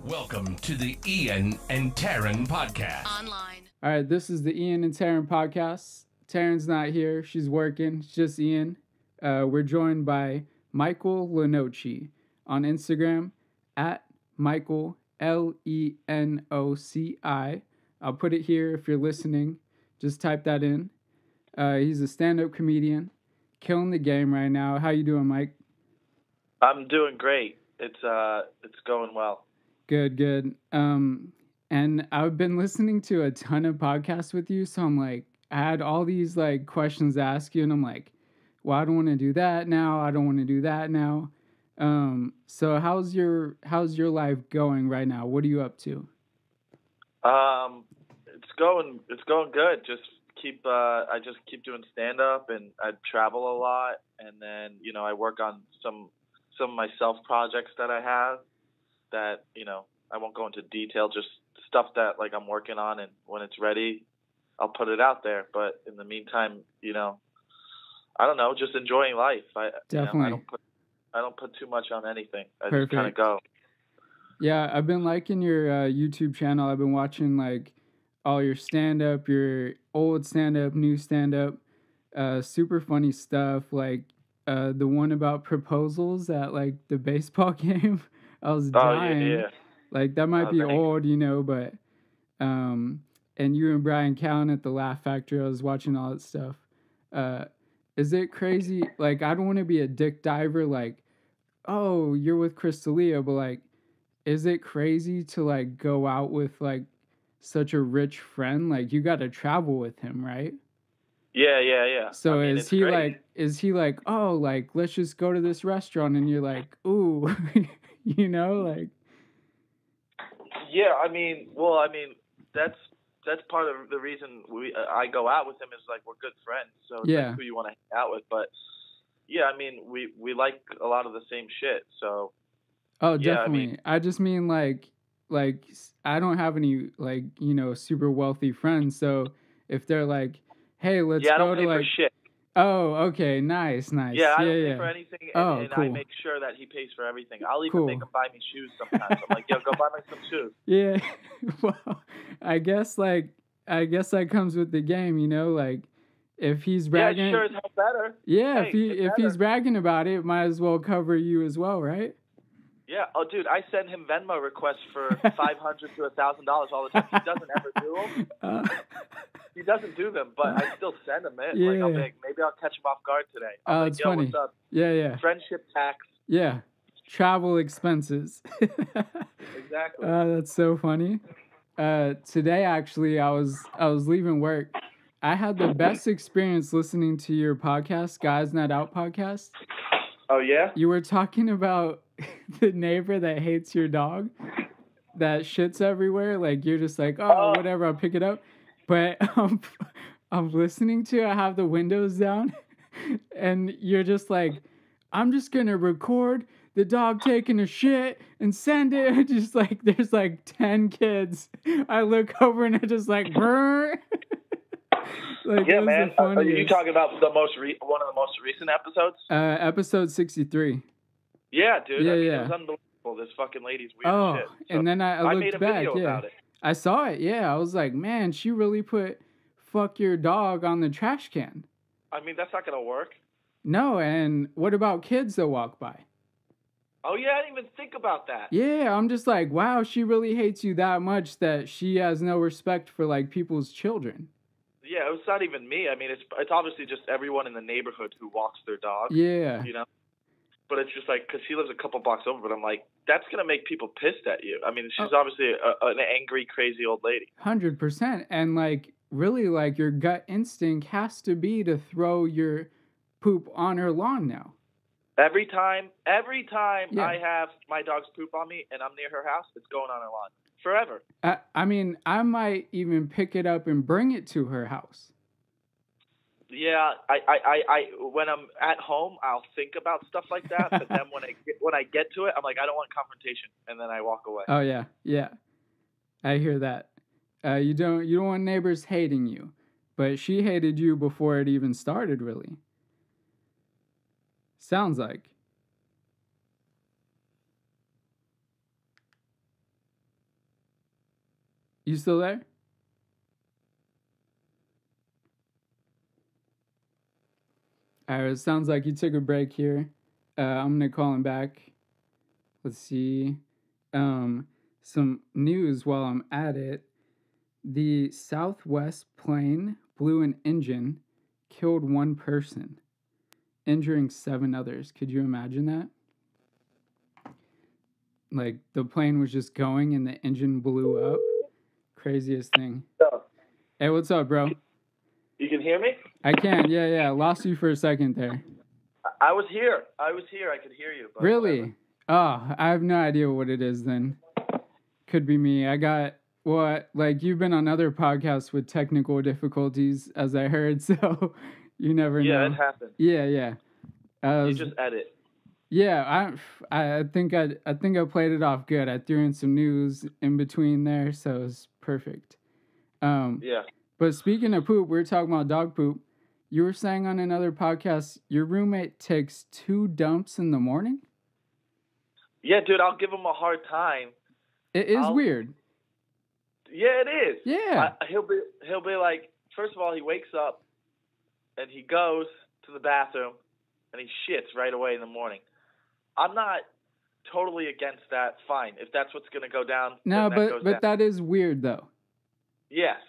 Welcome to the Ian and Taryn podcast. Online. All right, this is the Ian and Taryn podcast. Taryn's not here. She's working. It's just Ian. We're joined by Michael Lenoci on Instagram at Michael, Lenoci. I'll put it here if you're listening. Just type that in. He's a stand-up comedian, killing the game right now. How you doing, Mike? I'm doing great. It's going well. Good. And I've been listening to a ton of podcasts with you, so I'm like, I had all these like questions to ask you, and I'm like, well, I don't want to do that now. I don't want to do that now. So how's your life going right now? What are you up to? It's going good. I just keep doing stand up, and I travel a lot, and then I work on some of my self projects that I have that I won't go into detail, just stuff that like I'm working on, and when it's ready I'll put it out there. But in the meantime, I don't know, just enjoying life. Definitely. I don't put too much on anything. I Perfect. just kind of go. Yeah, I've been liking your YouTube channel. I've been watching like all your stand-up, your old stand-up, new stand-up, super funny stuff. Like the one about proposals at like the baseball game. I was dying. Yeah. Like that might be old, but and you and Brian Callen at the Laugh Factory, I was watching all that stuff. Is it crazy? Like, I don't want to be a dick diver, like, oh, you're with Chris D'Elia, but like, is it crazy to like go out with like such a rich friend? Like, you got to travel with him, right? Yeah. So is he like, oh, like, let's just go to this restaurant, and you're like, ooh, like. Yeah, that's part of the reason I go out with him is like we're good friends, so it's like who you want to hang out with. But yeah, we like a lot of the same shit. So oh, definitely. I just mean like I don't have any like super wealthy friends. So if they're like, hey, let's go I don't to pay like for shit. Oh, okay, nice. Yeah, I don't pay for anything, and cool. I make sure that he pays for everything. I'll even make him buy me shoes sometimes. I'm like, yo, go buy me some shoes. Yeah, well, I guess that comes with the game, like if he's bragging. Yeah, sure as hell better. Yeah, hey, if he's bragging about it, might as well cover you as well, right? Yeah. Oh, dude, I send him Venmo requests for $500 to $1,000 all the time. He doesn't ever do them. He doesn't do them, but I still send him it. Yeah. Like, I'll be like, maybe I'll catch him off guard today. I'm like, it's yo, funny. What's up? Yeah. Friendship tax. Yeah. Travel expenses. Exactly. That's so funny. Today, actually, I was leaving work. I had the best experience listening to your podcast, Guys Not Out podcast. Oh, yeah? You were talking about the neighbor that hates your dog, that shits everywhere. Like, you're just like, oh, whatever, I'll pick it up. But I'm listening to it, I have the windows down, and you're just like, I'm just going to record the dog taking a shit and send it. Just like, there's like 10 kids. I look over and it's just like, brr. Like, yeah, man. Are you talking about one of the most recent episodes? Episode 63. Yeah, dude. Yeah, It was unbelievable. This fucking lady's weird shit. So and then I looked made a back. video about it. I saw it. Yeah, I was like, man, she really put "fuck your dog" on the trash can. That's not gonna work. No, and what about kids that walk by? Oh yeah, I didn't even think about that. Yeah, I'm just like, wow, she really hates you that much that she has no respect for like people's children. Yeah, it's not even me. It's obviously just everyone in the neighborhood who walks their dog. Yeah. But it's just like, because he lives a couple blocks over, but I'm like, that's going to make people pissed at you. She's obviously an angry, crazy old lady. 100%. And like, really, like your gut instinct has to be to throw your poop on her lawn now. Every time I have my dog's poop on me and I'm near her house, it's going on her lawn. Forever. I might even pick it up and bring it to her house. Yeah, I when I'm at home, I'll think about stuff like that. But then when I get to it, I'm like, I don't want confrontation, and then I walk away. Oh yeah, I hear that. You don't want neighbors hating you, but she hated you before it even started, really. Sounds like. You still there? All right, it sounds like you took a break here. I'm going to call him back. Let's see. Some news while I'm at it. The Southwest plane blew an engine, killed one person, injuring 7 others. Could you imagine that? Like, the plane was just going and the engine blew up. Craziest thing. Hey, what's up, bro? You can hear me? I can, yeah. I lost you for a second there. I was here. I could hear you. But really? whatever. Oh, I have no idea what it is then. Could be me. I got, like, you've been on other podcasts with technical difficulties, as I heard, so you never know. Yeah, it happened. Yeah. You just edit. Yeah, I think I played it off good. I threw in some news in between there, so it was perfect. Yeah. But speaking of poop, we were talking about dog poop. You were saying on another podcast, your roommate takes 2 dumps in the morning? Yeah, dude, I'll give him a hard time. It is weird. Yeah, it is. Yeah. He'll be like, first of all, he wakes up and he goes to the bathroom and he shits right away in the morning. I'm not totally against that. Fine. If that's what's going to go down. No, but that is weird though. Yes.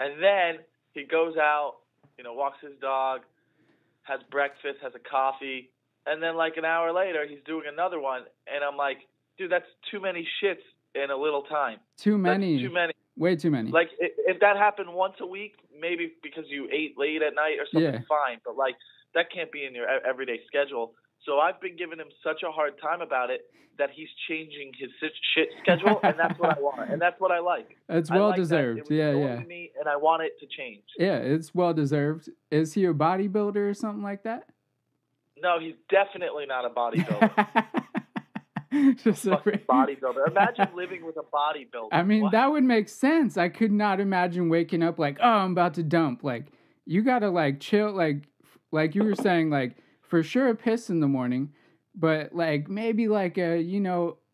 And then he goes out, walks his dog, has breakfast, has a coffee, and then like an hour later he's doing another one, and I'm like, dude, that's too many shits in a little time. Too many. That's too many. Way too many. Like if that happened once a week, maybe because you ate late at night or something, fine. But like that can't be in your everyday schedule. So I've been giving him such a hard time about it that he's changing his shit schedule, and that's what I want, and that's what I like. It's well deserved. Yeah. Me, and I want it to change. Yeah, it's well deserved. Is he a bodybuilder or something like that? No, he's definitely not a bodybuilder. Just a bodybuilder. Imagine living with a bodybuilder. I mean, that would make sense. I could not imagine waking up like, oh, I'm about to dump. Like, you gotta like chill. Like you were saying, like for sure piss in the morning, but like maybe like a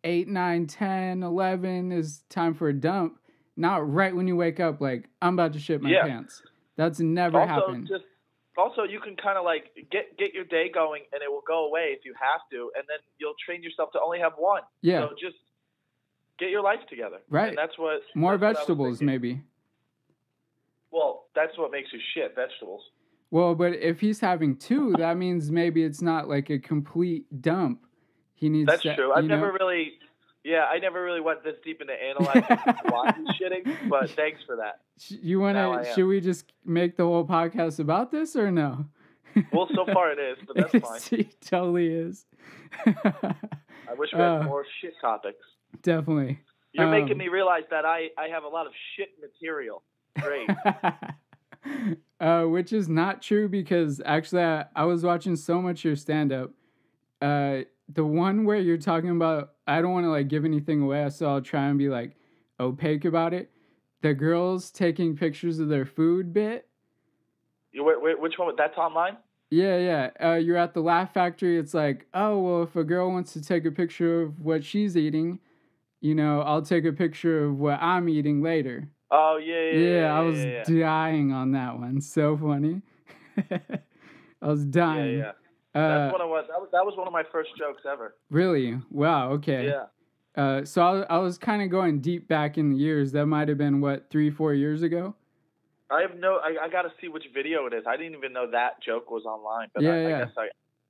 8, 9, 10, 11 is time for a dump. Not right when you wake up. Like I'm about to shit my pants. That's never happened. Also, you can kind of like get your day going, and it will go away if you have to, and then you'll train yourself to only have one. Yeah. So just get your life together. Right. And that's what. More that's vegetables, maybe. Well, that's what makes you shit, vegetables. Well, but if he's having 2, that means maybe it's not like a complete dump. He needs. That's true. I never really went this deep into analyzing why he's shitting, but thanks for that. You want to? Should we just make the whole podcast about this or no? Well, so far it is, but that's fine. It totally is. I wish we had more shit topics. Definitely. You're making me realize that I have a lot of shit material. Great. Which is not true because actually I was watching so much your stand-up. The one where you're talking about, I don't want to like give anything away, so I'll try and be like opaque about it. The girls taking pictures of their food bit. Which one? That's online? Yeah. You're at the Laugh Factory. It's like, oh, well, if a girl wants to take a picture of what she's eating, I'll take a picture of what I'm eating later. Oh, yeah. I was dying on that one. So funny. I was dying. Yeah. That was one of my first jokes ever. Really? Wow. Okay. Yeah. So I was kind of going deep back in the years. That might have been 3-4 years ago. I got to see which video it is. I didn't even know that joke was online. But I guess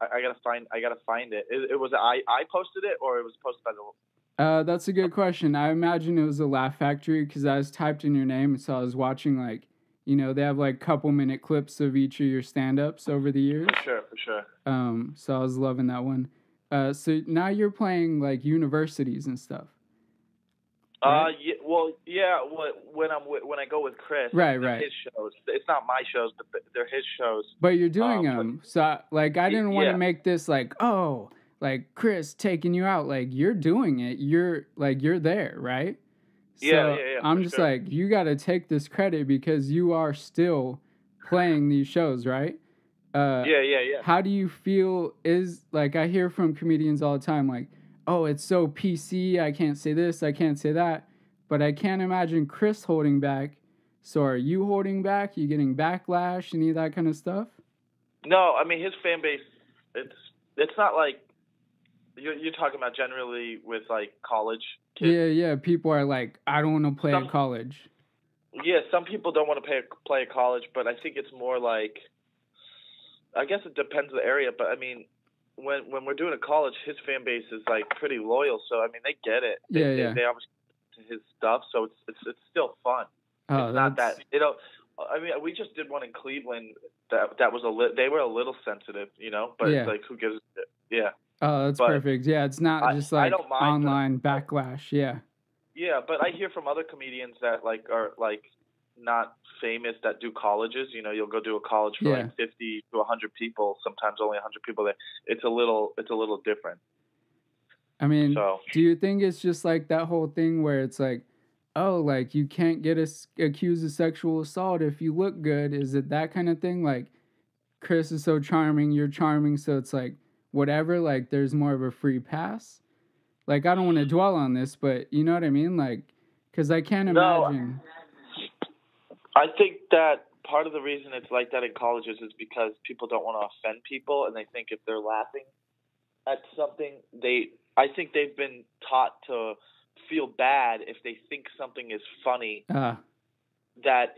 I gotta find it. It was I posted it, or it was posted by the. That's a good question. I imagine it was a Laugh Factory because I was typed in your name, so I was watching they have like couple-minute clips of each of your stand-ups over the years. For sure. So I was loving that one. So now you're playing like universities and stuff. Right? When I go with Chris, right. His shows. It's not my shows, but they're his shows. But you're doing them. So like I didn't want to make this like, oh, like Chris taking you out. Like you're doing it. You're there, right? So yeah. I'm just like, you got to take this credit because you are still playing these shows, right? Yeah. How do you feel? I hear from comedians all the time, like, oh, it's so PC. I can't say this. I can't say that. but I can't imagine Chris holding back. So are you holding back? You getting backlash, any of that kind of stuff? No, I mean his fan base. It's not like you're talking about generally with like college kids. Yeah. People are like, I don't want to play at college. Yeah, some people don't want to play at college, but I think it's more like, I guess it depends on the area, but I mean, when we're doing a college, his fan base is like pretty loyal, so I mean they get it. They obviously to his stuff, so it's still fun. Oh, it's not that I mean, we just did one in Cleveland that was they were a little sensitive, but it's like who gives a shit? Yeah. Oh, that's perfect. Yeah, it's not just like online backlash. Yeah. Yeah, but I hear from other comedians that like are like not famous that do colleges. You'll go do a college for like 50 to 100 people, sometimes only 100 people there. It's a little different. I mean, do you think it's just like that whole thing where it's like, oh, like you can't get accused of sexual assault if you look good? Is it that kind of thing? Like Chris is so charming, you're charming, so it's like whatever, like there's more of a free pass? Like, I don't want to dwell on this, but you know what I mean? Like, because I can't imagine. I think that part of the reason it's like that in colleges is because people don't want to offend people, and they think if they're laughing at something, I think they've been taught to feel bad if they think something is funny that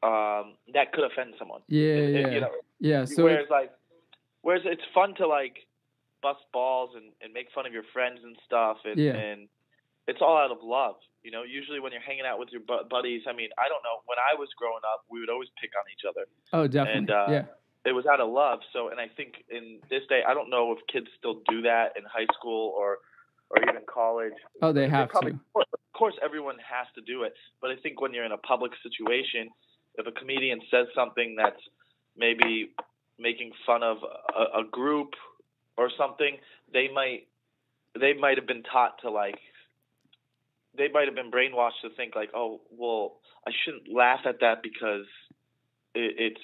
could offend someone. Yeah. So whereas it's fun to like bust balls and make fun of your friends and stuff, and it's all out of love. Usually when you're hanging out with your buddies, I mean, I don't know. When I was growing up, we would always pick on each other. Oh, definitely. And it was out of love. So, and I think in this day, I don't know if kids still do that in high school or even college. Oh, they have to. Of course, everyone has to do it. But I think when you're in a public situation, if a comedian says something that's maybe making fun of a group or something, they might have been taught to like. They might have been brainwashed to think like, oh, well, I shouldn't laugh at that because it's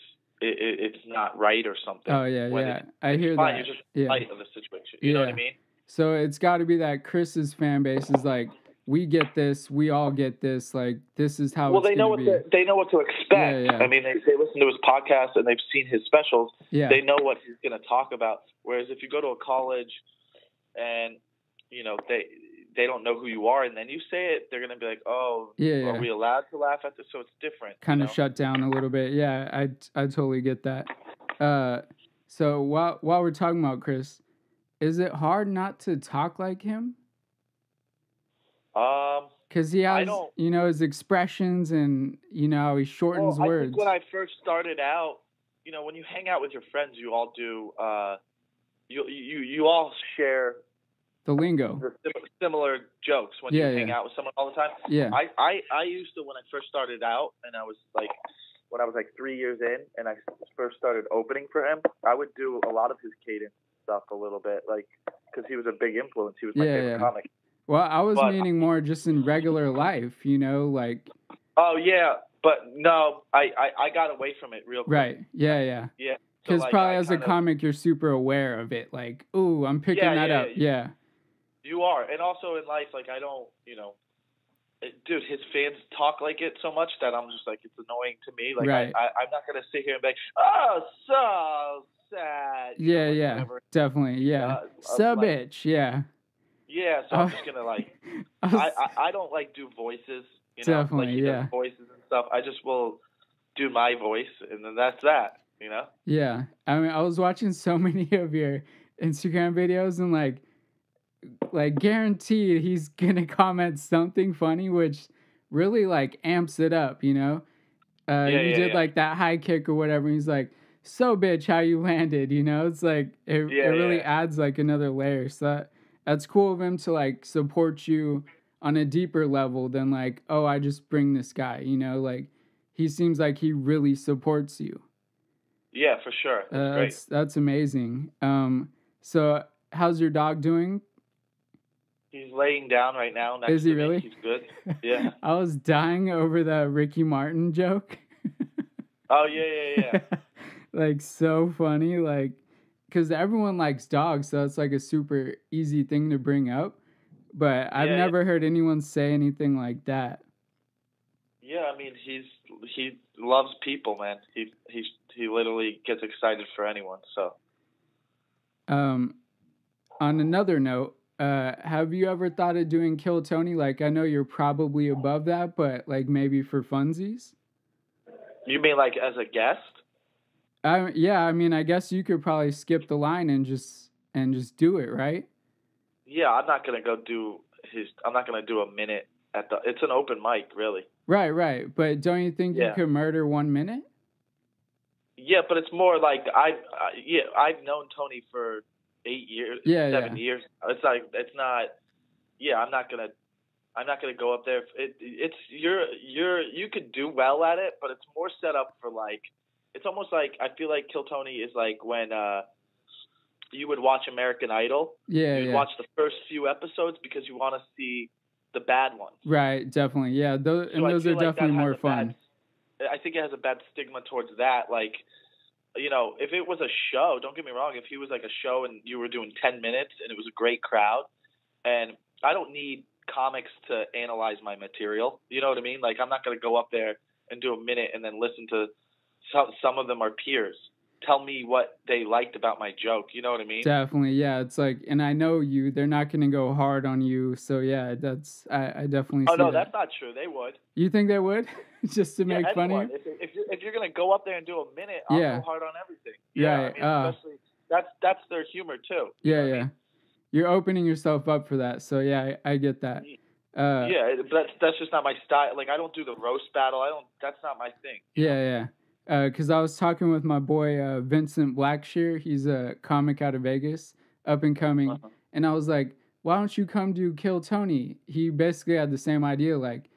not right or something. Oh yeah. I hear fine. that. You're just light of the situation. You know what I mean? So it's got to be that Chris's fan base is like, we get this, we all get this, like this is how. Well, they know what they know what to expect. Yeah. I mean, they listen to his podcast and they've seen his specials. Yeah. They know what he's going to talk about. Whereas if you go to a college and they don't know who you are, and then you say it, they're going to be like, oh, are we allowed to laugh at this? So it's different. Kind of shut down a little bit. Yeah, I totally get that. So while we're talking about Chris, is it hard not to talk like him? Because he has, his expressions and, how he shortens words. I think when I first started out, when you hang out with your friends, you all do, you all share the lingo, similar jokes when you hang out with someone all the time. Yeah. I used to, when I first started out, and I was like 3 years in, and I first started opening for him, I would do a lot of his cadence stuff a little bit, like because he was a big influence. He was my favorite comic. Well, I was meaning more just in regular life, like. Oh yeah, but no, I got away from it real quick. Right. Yeah. Yeah. Because probably as a comic, you're super aware of it. Like, ooh, I'm picking that up. Yeah. You are. And also in life, like, I don't, dude, his fans talk like it so much that I'm just like, it's annoying to me. Like, right. I'm not going to sit here and be like, oh, so sad. Yeah. Definitely. Yeah. Bitch. Yeah. Yeah. So I'm just going to, like, I don't, like, do voices. Definitely, like, voices and stuff. I just will do my voice, and then that's that. Yeah. I mean, I was watching so many of your Instagram videos and like guaranteed he's going to comment something funny, which really like amps it up, you did like that high kick or whatever. And he's like, so bitch, how you landed, It's like, it really adds like another layer. So that's cool of him to like support you on a deeper level than like, oh, I just bring this guy, like he seems like he really supports you. Yeah, for sure. That's great. That's amazing. So how's your dog doing? He's laying down right now. Is he really? He's good. Yeah. I was dying over the Ricky Martin joke. Oh, yeah. Like, so funny. Like, because everyone likes dogs, so it's like a super easy thing to bring up. but I've Yeah, never heard anyone say anything like that. Yeah, I mean, he loves people, man. He literally gets excited for anyone. So, On another note, have you ever thought of doing Kill Tony? Like, I know you're probably above that, but like maybe for funsies? you mean like as a guest? Yeah, I mean, I guess you could probably skip the line and just do it, right? Yeah, I'm not gonna go do his. I'm not gonna do a minute at the. It's an open mic, really. Right. But don't you think you Yeah. could murder 1 minute? Yeah, but it's more like I've known Tony for 8 years, Yeah, 7 years. It's like it's not. Yeah, I'm not gonna go up there. You could do well at it, but it's more set up for like. It's almost like I feel like Kill Tony is like when you would watch American Idol. Yeah, You'd watch the first few episodes because you want to see the bad ones. Right, definitely. Yeah, those are definitely more fun. I think it has a bad stigma towards that. Like, if it was a show, don't get me wrong, if he was like a show and you were doing 10 minutes and it was a great crowd, and I don't need comics to analyze my material. You know what I mean? Like, I'm not going to go up there and do a minute and then listen to some of them are peers. Tell me what they liked about my joke. You know what I mean? Definitely, yeah. It's like, and I know they're not going to go hard on you. So yeah, I definitely see that. That's not true. They would. You think they would? Just to make fun of you? If you're going to go up there and do a minute, I'll go hard on everything. Yeah, right. I mean, especially, that's their humor too. Yeah. You're opening yourself up for that. So yeah, I get that. But that's just not my style. Like, I don't do the roast battle. That's not my thing. Yeah. Because I was talking with my boy Vincent Blackshear. He's a comic out of Vegas, up and coming. And I was like, why don't you come do Kill Tony? He basically had the same idea. Like,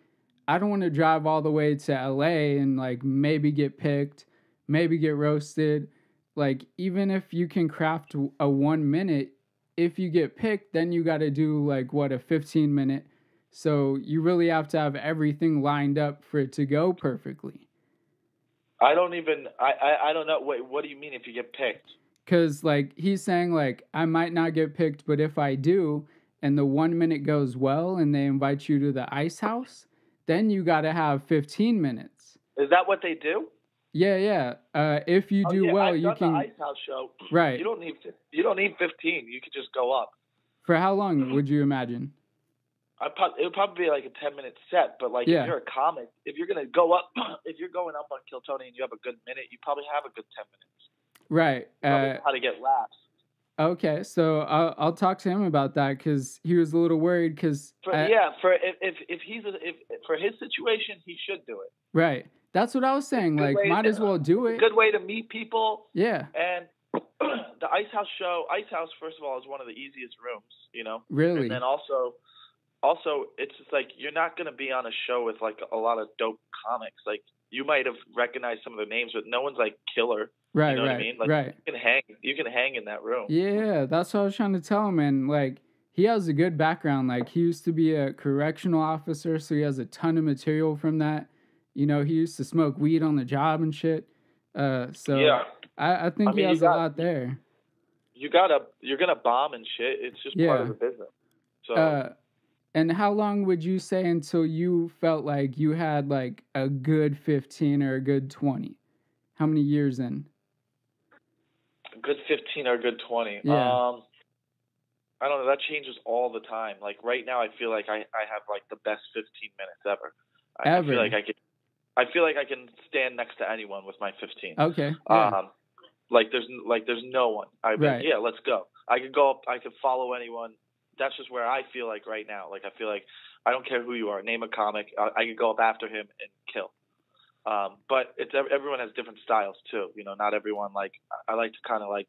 I don't want to drive all the way to LA and like maybe get picked, maybe get roasted. Like, even if you can craft a 1 minute, if you get picked, then you got to do like a 15 minute. So you really have to have everything lined up for it to go perfectly. I don't know. Wait, what do you mean if you get picked? Because, like, he's saying, like, I might not get picked, but if I do, and the 1 minute goes well, and they invite you to the Ice House, then you got to have 15 minutes. Is that what they do? Yeah. If you do well, you can. The Ice House show. Right. You don't need 15. You could just go up. For how long would you imagine? It would probably be like a 10-minute set, but like if you're a comic, if you're gonna go up, if you're going up on Kill Tony and you have a good minute, you probably have a good 10 minutes. Right. How to get laughs. Okay, so I'll talk to him about that because he was a little worried. For his situation, he should do it. Right. That's what I was saying. Like, might as well do it. Good way to meet people. Yeah. And the Ice House show. Ice House, first of all, is one of the easiest rooms. Really. And then also, it's just like you're not going to be on a show with like a lot of dope comics. Like, you might have recognized some of their names, but no one's like killer. Right, you know right, what I mean? Like, right. You can hang in that room. Yeah, that's what I was trying to tell him. And like, he has a good background. Like, he used to be a correctional officer, so he has a ton of material from that. He used to smoke weed on the job and shit. I think he has a lot there. You're gonna bomb and shit. It's just part of the business. So. And how long would you say until you felt like you had like a good 15 or a good 20? How many years in? A good 15 or a good 20? Yeah. I don't know. That changes all the time. Like right now, I feel like I have like the best 15 minutes ever. I feel like I can stand next to anyone with my 15. Okay. Yeah. There's no one. Like, yeah, let's go. I could go up. I could follow anyone. That's just where I feel like right now. Like, I feel like I don't care who you are. Name a comic. I could go up after him and kill. But everyone has different styles too. Not everyone I like to kind of like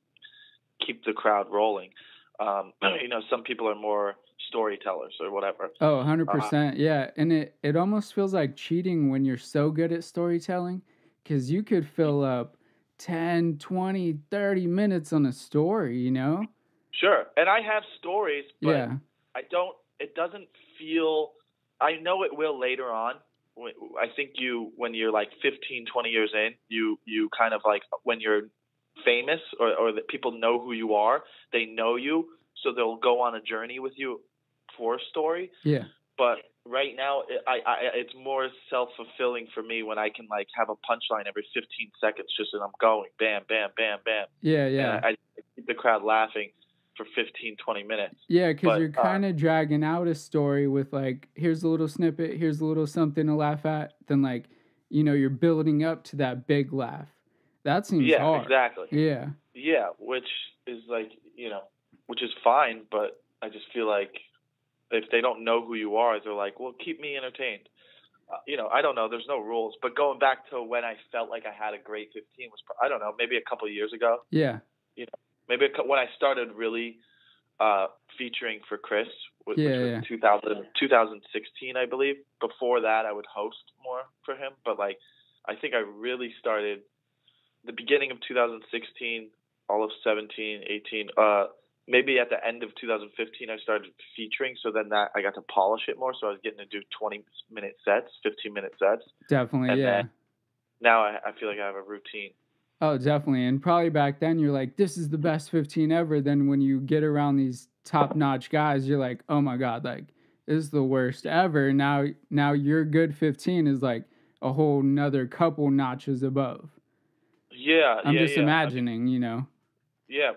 keep the crowd rolling. Some people are more storytellers or whatever. Oh, 100%. Yeah. And it almost feels like cheating when you're so good at storytelling because you could fill up 10, 20, 30 minutes on a story, Sure. And I have stories, but it doesn't feel, I know it will later on. I think when you're like 15, 20 years in, you kind of like, when you're famous or that people know who you are, they know you, so they'll go on a journey with you story. Yeah. But right now, it's more self-fulfilling for me when I can like have a punchline every 15 seconds, just and I'm going bam, bam, bam, bam. Yeah. And I keep the crowd laughing for 15, 20 minutes. Yeah, because you're kind of dragging out a story with like, here's a little snippet, here's a little something to laugh at. Then like, you're building up to that big laugh. That seems hard. Yeah, exactly. Yeah. Yeah, which is like, which is fine, but I just feel like if they don't know who you are, they're like, well, keep me entertained. I don't know. There's no rules. But going back to when I felt like I had a great 15 was, I don't know, maybe a couple of years ago. Yeah. Maybe when I started really featuring for Chris, which was 2016, I believe. Before that, I would host more for him. But like, I think I really started the beginning of 2016, all of 17, 18. Maybe at the end of 2015, I started featuring. So then I got to polish it more. So I was getting to do 20-minute sets, 15-minute sets. Definitely, and yeah. Then now I feel like I have a routine. Oh, definitely. And probably back then you're like, this is the best 15 ever. Then when you get around these top-notch guys, you're like, oh my God, like, this is the worst ever. Now your good 15 is like a whole nother couple notches above. Yeah, I'm just imagining, Yeah.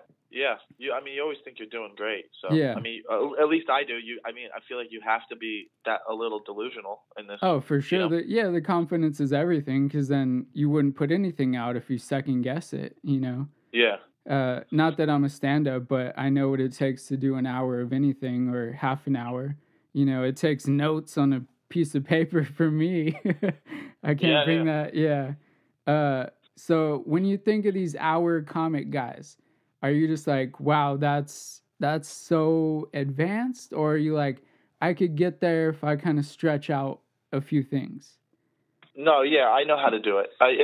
You always think you're doing great. So, yeah. At least I do. I feel like you have to be a little delusional in this. Oh, for sure. The confidence is everything, because then you wouldn't put anything out if you second guess it, Yeah. Not that I'm a stand-up, but I know what it takes to do an hour of anything or half an hour. It takes notes on a piece of paper for me. I can't bring that. Yeah. So when you think of these hour comic guys, are you just like, wow, that's so advanced? Or are you like, I could get there if I kind of stretch out a few things? No, yeah, I know how to do it. I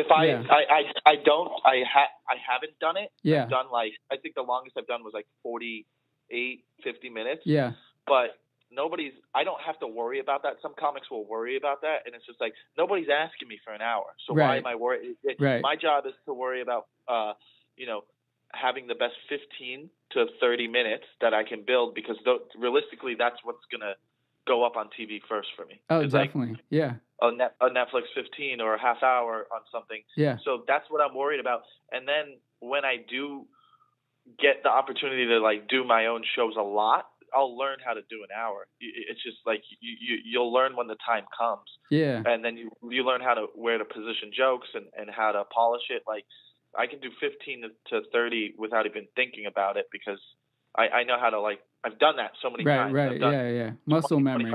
haven't done it. Yeah. I've done I think the longest I've done was like 48, 50 minutes. Yeah. But I don't have to worry about that. Some comics will worry about that, and it's just like, nobody's asking me for an hour. So why am I worried? Right. My job is to worry about, having the best 15 to 30 minutes that I can build, because realistically, that's what's going to go up on TV first for me. Oh, definitely. Yeah. A Netflix 15 or a half hour on something. Yeah. So that's what I'm worried about. And then when I do get the opportunity to like do my own shows a lot, I'll learn how to do an hour. It's just like you'll learn when the time comes. Yeah. And then you learn where to position jokes and how to polish it. Like, I can do 15 to 30 without even thinking about it, because I know how to, like, I've done that so many times. Right. Yeah. Muscle memory.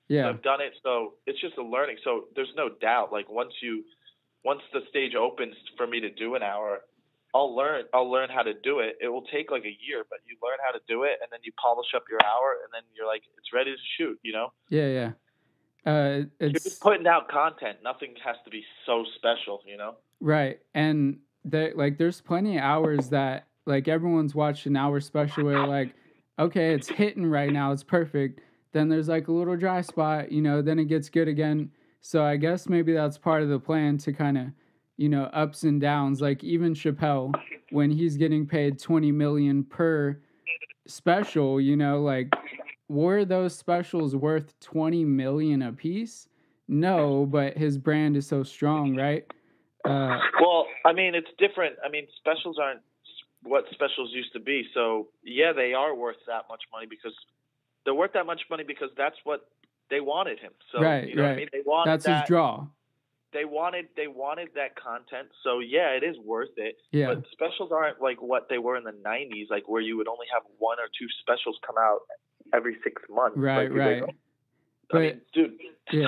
Yeah. So I've done it. So it's just a learning. So there's no doubt. Like, once the stage opens for me to do an hour, I'll learn how to do it. It will take like a year, but you learn how to do it, and then you polish up your hour, and then you're like, it's ready to shoot, Yeah. You're just putting out content. Nothing has to be so special, Right. And there's plenty of hours that like everyone's watched an hour special where like, okay, it's hitting right now, it's perfect. Then there's like a little dry spot, then it gets good again. So I guess maybe that's part of the plan, to kind of, ups and downs. Like even Chapelle, when he's getting paid $20 million per special, like, were those specials worth $20 million a piece? No, but his brand is so strong, right? Well, it's different. Specials aren't what specials used to be. So yeah, they are worth that much money, because they're worth that much money because that's what they wanted him. So right. What I mean? They wanted that's his draw. They wanted that content. So yeah, it is worth it. Yeah. But specials aren't like what they were in the 90s, like where you would only have one or two specials come out every 6 months. Right. But, dude,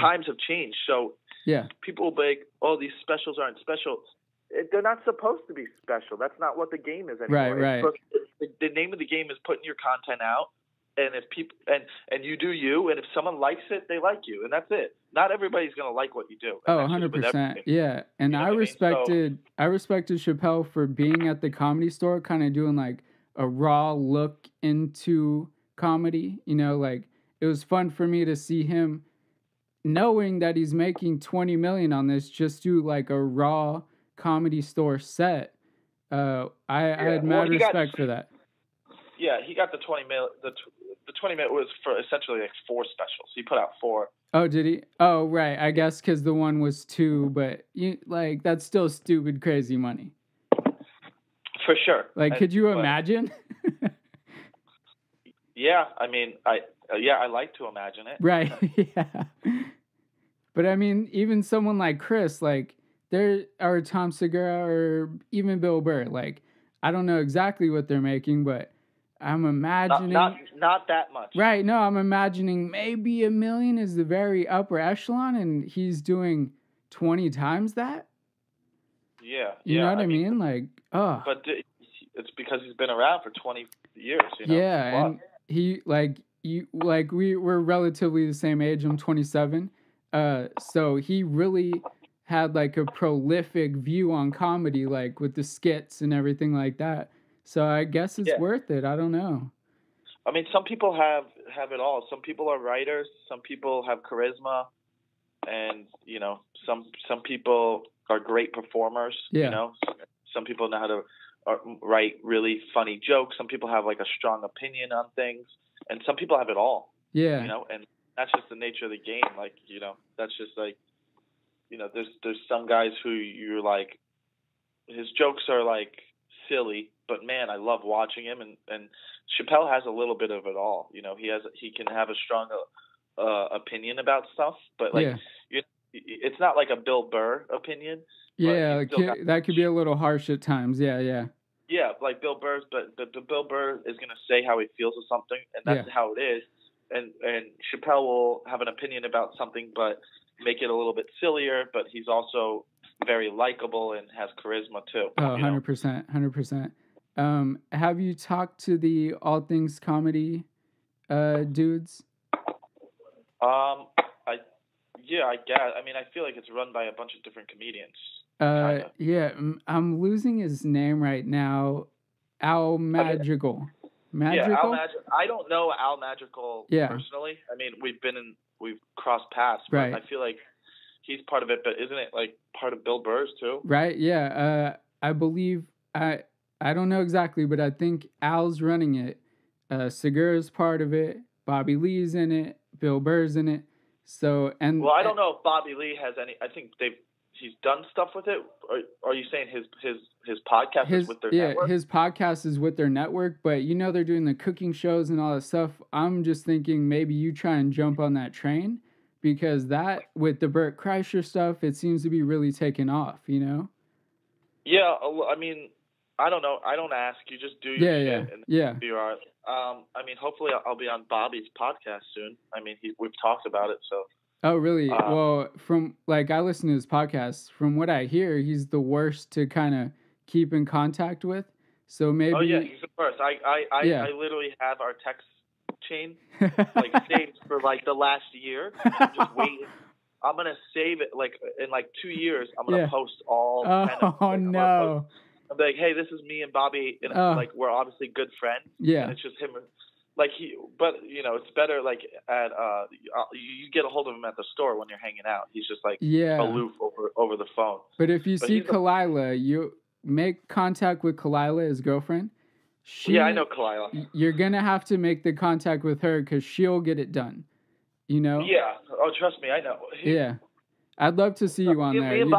times have changed. So yeah, people will be like, oh, these specials aren't special. They're not supposed to be special. That's not what the game is anymore. Right. The name of the game is putting your content out, and if people and you do you, and if someone likes it, they like you, and that's it. Not everybody's gonna like what you do. Oh, 100%. Yeah, and I respected Chapelle for being at the Comedy Store, kind of doing like a raw look into comedy. Like, it was fun for me to see him, knowing that he's making $20 million on this, just do like a raw Comedy Store set. I had mad respect for that. Yeah, he got the $20 the 20-minute was for essentially like 4 specials. He put out 4. Oh, did he? Oh, right. I guess because the one was 2, but that's still stupid, crazy money. For sure. Like, could you imagine? Yeah, I mean, I like to imagine it. Right. Yeah. But I mean, even someone like Chris, like or Tom Segura, or even Bill Burr, like I don't know exactly what they're making, but I'm imagining not that much. Right. No, I'm imagining maybe $1 million is the very upper echelon, and he's doing 20 times that. Yeah. You know what I mean? Like, oh. But it's because he's been around for 20 years. You know? Yeah, and he we're relatively the same age. I'm 27. So he really had like a prolific view on comedy, like with the skits and everything like that. So I guess it's worth it. I don't know. I mean, some people have it all. Some people are writers. Some people have charisma, and you know, some people are great performers. Yeah. You know, some people know how to write really funny jokes. Some people have like a strong opinion on things, and some people have it all. Yeah. You know, and that's just the nature of the game. Like, you know, that's just like, you know, there's some guys who you're like, his jokes are like silly, but man, I love watching him. And Chapelle has a little bit of it all. You know, he can have a strong opinion about stuff, but like, it's not like a Bill Burr opinion. Yeah, that could be a little harsh at times. Yeah. Yeah, like Bill Burr's, but Bill Burr is gonna say how he feels or something, and that's how it is. And Chapelle will have an opinion about something, but make it a little bit sillier. But he's also very likable and has charisma too. Oh, 100%, 100%. Have you talked to the All Things Comedy dudes? I guess. I mean, I feel like it's run by a bunch of different comedians. Yeah, I'm losing his name right now. Al Madrigal. Yeah, Al Madrigal. I don't know Al Madrigal personally. I mean, we've crossed paths, but I feel like he's part of it. But isn't it like part of Bill Burr's too? Right. Yeah. I believe I don't know exactly, but I think Al's running it. Segura's part of it. Bobby Lee's in it. Bill Burr's in it. So I don't know if Bobby Lee has any. I think he's done stuff with it. Or are you saying his podcast is with their network? His podcast is with their network, but you know they're doing the cooking shows and all that stuff. I'm just thinking maybe you try and jump on that train, because that with the Bert Kreischer stuff, it seems to be really taking off, you know? Yeah, I mean, I don't know. I don't ask. You just do your shit. And you are. I mean, hopefully I'll be on Bobby's podcast soon. I mean, we've talked about it, so. Oh, really? Well, from I listen to his podcast. From what I hear, he's the worst to kind of keep in contact with. So maybe. Oh yeah, he's the worst. I literally have our text chain like saved for like the last year. I'm just waiting. I'm gonna save it like in like 2 years. I'm gonna post all. Oh no. I'm like, hey, this is me and Bobby, and like we're obviously good friends. Yeah. And it's just him. Like but you know, it's better like at you get a hold of him at the store when you're hanging out. He's just like aloof over the phone. But if you see Kalila, you make contact with Kalila, his girlfriend. I know Kalila. You're gonna have to make the contact with her because she'll get it done. You know? Yeah. Oh, trust me, I know. Yeah. I'd love to see you on there. Me and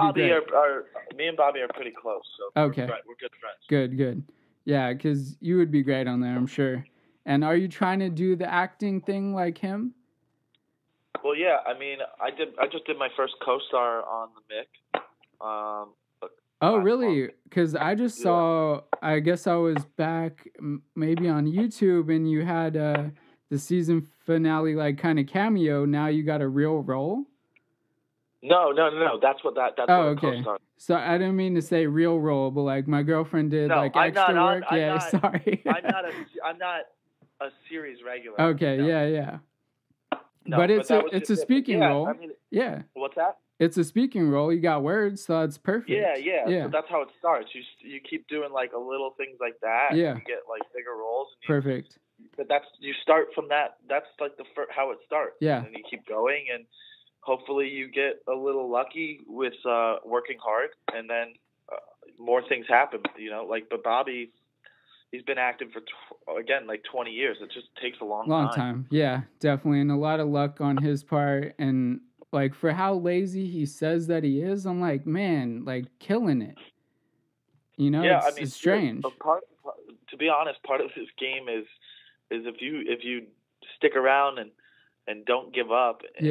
Bobby are pretty close. So okay. We're good friends. Good. Yeah, because you would be great on there, I'm sure. And are you trying to do the acting thing like him? Well, yeah. I mean, I just did my first co-star on the Mick. Oh, really? Because I just saw. I guess I was back maybe on YouTube, and you had the season finale like kind of cameo. Now you got a real role. No. That's what that's what okay. Co-star. So I didn't mean to say real role, but like my girlfriend did extra work. Sorry. I'm not a series regular. Okay, no. yeah. No, but it's a speaking role. I mean, yeah. What's that? It's a speaking role. You got words, so it's perfect. Yeah. So that's how it starts. You keep doing like a little things like that. Yeah. And you get like bigger roles. Perfect. But you start from that. That's like how it starts. Yeah. And you keep going, and hopefully you get a little lucky with working hard, and then more things happen. You know, like but Bobby. he's been active for again like 20 years. It just takes a long time. Yeah, definitely, and a lot of luck on his part. And like for how lazy he says that he is, I'm like, man, like killing it. You know, yeah, it's strange. To be honest, part of this game is if you stick around and don't give up, and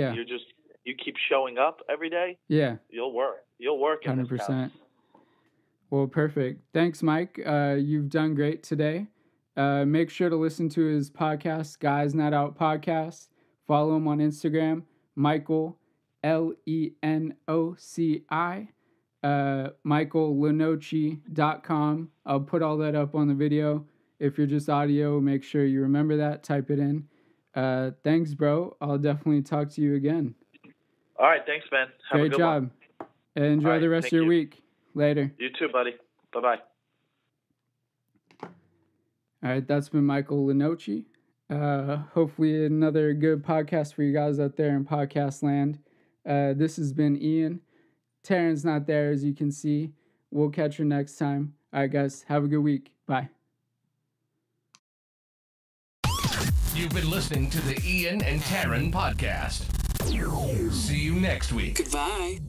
you keep showing up every day. Yeah, you'll work. You'll work in 100%. Well, perfect. Thanks, Mike. You've done great today. Make sure to listen to his podcast, Guys Not Out Podcast. Follow him on Instagram, Michael, Lenoci, michaellenoci.com. I'll put all that up on the video. If you're just audio, make sure you remember that. Type it in. Thanks, bro. I'll definitely talk to you again. All right. Thanks, man. Have Great job. And enjoy the rest of your week. Later. You too, buddy. Bye-bye. All right, that's been Michael Lenoci. Hopefully another good podcast for you guys out there in podcast land. This has been Ian. Taryn's not there, as you can see. We'll catch you next time. All right, guys. Have a good week. Bye. You've been listening to the Ian and Taryn podcast. See you next week. Goodbye.